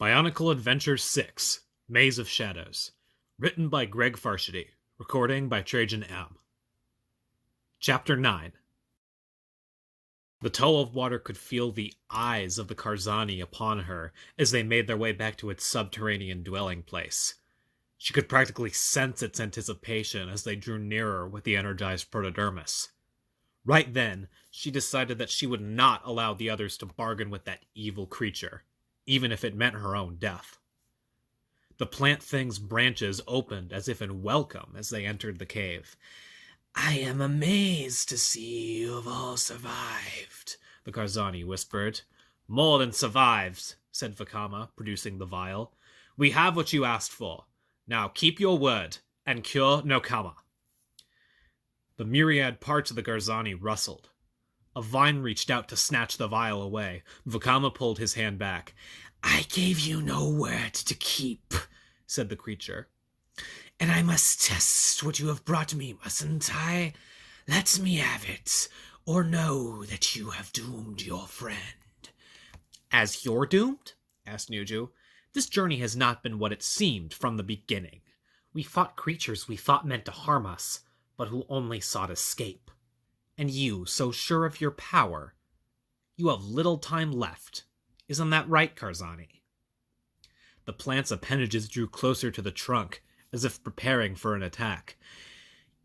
Bionicle Adventure 6, Maze of Shadows. Written by Greg Farshidi. Recording by Trajan M. Chapter 9. The toe of water could feel the eyes of the Karzani upon her as they made their way back to its subterranean dwelling place. She could practically sense its anticipation as they drew nearer with the energized protodermis. Right then, she decided that she would not allow the others to bargain with that evil creature, even if it meant her own death. The plant thing's branches opened as if in welcome as they entered the cave. "I am amazed to see you have all survived," the Karzani whispered. "More than survived," said Vakama, producing the vial. "We have what you asked for. Now keep your word, and cure Nokama." The myriad parts of the Karzani rustled. A vine reached out to snatch the vial away. Vakama pulled his hand back. "I gave you no word to keep," said the creature. "And I must test what you have brought me, mustn't I? Let me have it, or know that you have doomed your friend." "As you're doomed?" asked Nuju. "This journey has not been what it seemed from the beginning. We fought creatures we thought meant to harm us, but who only sought escape. And you, so sure of your power, you have little time left. Isn't that right, Karzani?" The plant's appendages drew closer to the trunk, as if preparing for an attack.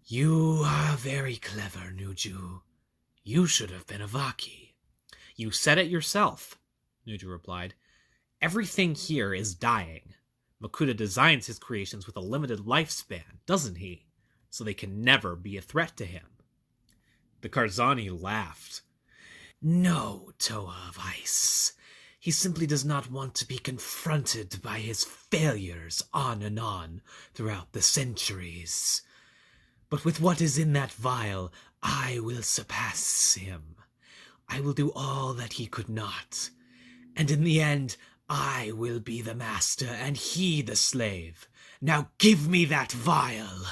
"You are very clever, Nuju. You should have been a Vaki." "You said it yourself," Nuju replied. "Everything here is dying. Makuta designs his creations with a limited lifespan, doesn't he? So they can never be a threat to him." The Karzani laughed. "No, Toa of Ice. He simply does not want to be confronted by his failures on and on throughout the centuries. But with what is in that vial, I will surpass him. I will do all that he could not. And in the end, I will be the master and he the slave. Now give me that vial."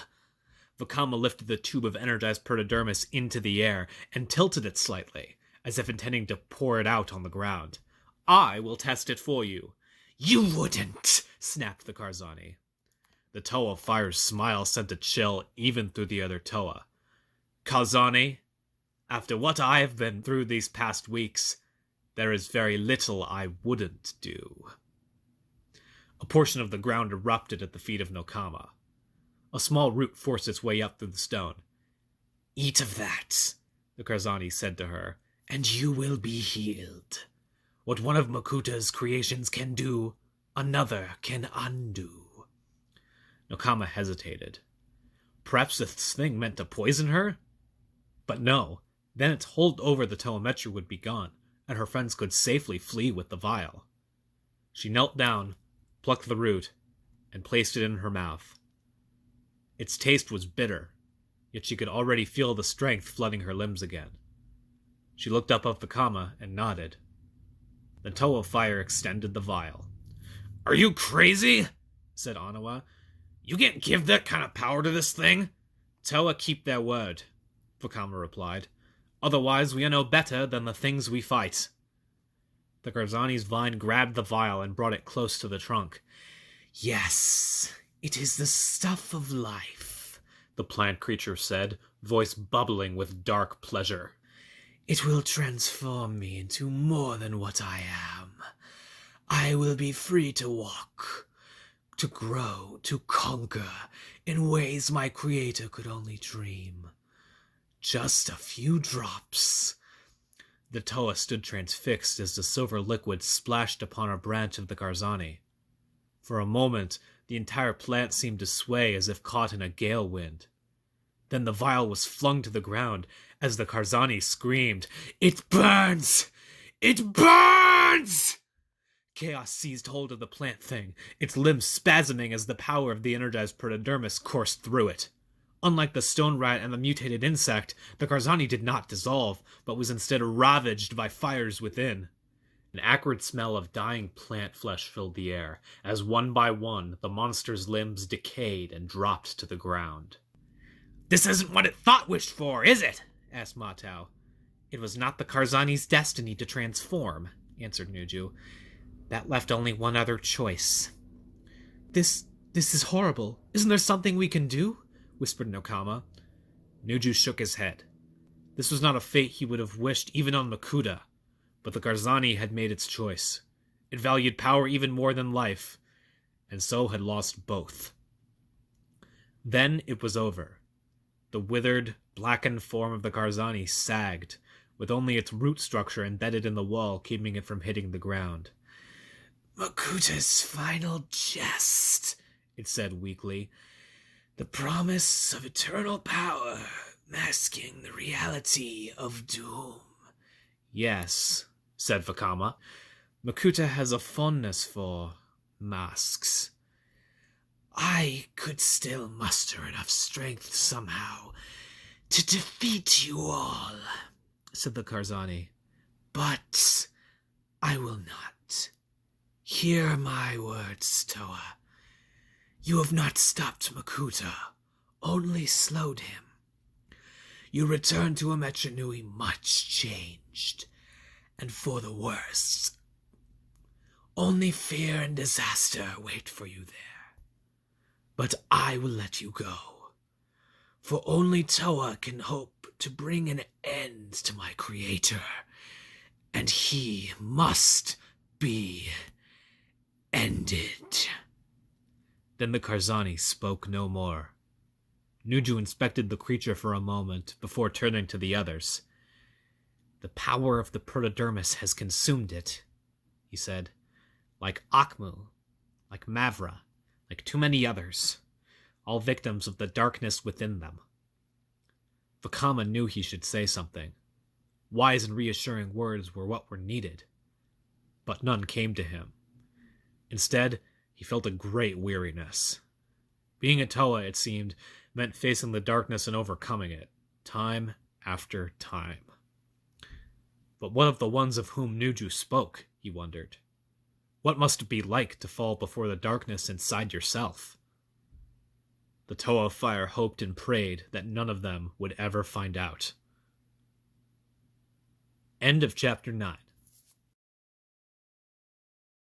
Vakama lifted the tube of energized protodermis into the air and tilted it slightly, as if intending to pour it out on the ground. "I will test it for you." "You wouldn't," snapped the Karzani. The Toa of Fire's smile sent a chill even through the other Toa. "Karzani, after what I have been through these past weeks, there is very little I wouldn't do." A portion of the ground erupted at the feet of Nokama. A small root forced its way up through the stone. "Eat of that," the Karzani said to her, "and you will be healed. What one of Makuta's creations can do, another can undo." Nokama hesitated. Perhaps this thing meant to poison her? But no, then its hold over the telemetry would be gone, and her friends could safely flee with the vial. She knelt down, plucked the root, and placed it in her mouth. Its taste was bitter, yet she could already feel the strength flooding her limbs again. She looked up at Vakama and nodded. The Toa of Fire extended the vial. "Are you crazy?" said Anawa. "You can't give that kind of power to this thing." "Toa keep their word," Vakama replied. "Otherwise we are no better than the things we fight." The Karzani's vine grabbed the vial and brought it close to the trunk. "Yes, it is the stuff of life," the plant creature said, voice bubbling with dark pleasure. "It will transform me into more than what I am. I will be free to walk, to grow, to conquer in ways my creator could only dream. Just a few drops." The Toa stood transfixed as the silver liquid splashed upon a branch of the Karzani. For a moment, the entire plant seemed to sway as if caught in a gale wind. Then the vial was flung to the ground as the Karzani screamed, "It burns! It burns!" Chaos seized hold of the plant thing, its limbs spasming as the power of the energized protodermis coursed through it. Unlike the stone rat and the mutated insect, the Karzani did not dissolve, but was instead ravaged by fires within. An acrid smell of dying plant flesh filled the air, as one by one the monster's limbs decayed and dropped to the ground. "This isn't what it thought wished for, is it?" asked Matau. "It was not the Karzani's destiny to transform," answered Nuju. That left only one other choice. This is horrible. Isn't there something we can do? Whispered Nokama. Nuju shook his head. This was not a fate he would have wished even on Makuta, but the Karzani had made its choice. It valued power even more than life, and so had lost both. Then it was over. The withered, blackened form of the Karzani sagged, with only its root structure embedded in the wall keeping it from hitting the ground. Makuta's final jest, it said weakly. The promise of eternal power, masking the reality of doom. Yes, said Vakama. Makuta has a fondness for masks. I could still muster enough strength somehow to defeat you all, said the Karzani. But I will not. Hear my words, Toa. You have not stopped Makuta, only slowed him. You return to Ametranui much changed, and for the worse. Only fear and disaster wait for you there. But I will let you go, for only Toa can hope to bring an end to my creator, and he must be ended. Then the Karzani spoke no more. Nuju inspected the creature for a moment before turning to the others. The power of the protodermis has consumed it, he said. Like Akmu, like Mavra, like too many others, all victims of the darkness within them. Vakama knew he should say something. Wise and reassuring words were what were needed, but none came to him. Instead, he felt a great weariness. Being a Toa, it seemed, meant facing the darkness and overcoming it, time after time. But what of the ones of whom Nuju spoke, he wondered. What must it be like to fall before the darkness inside yourself? The Toa of Fire hoped and prayed that none of them would ever find out. End of Chapter 9.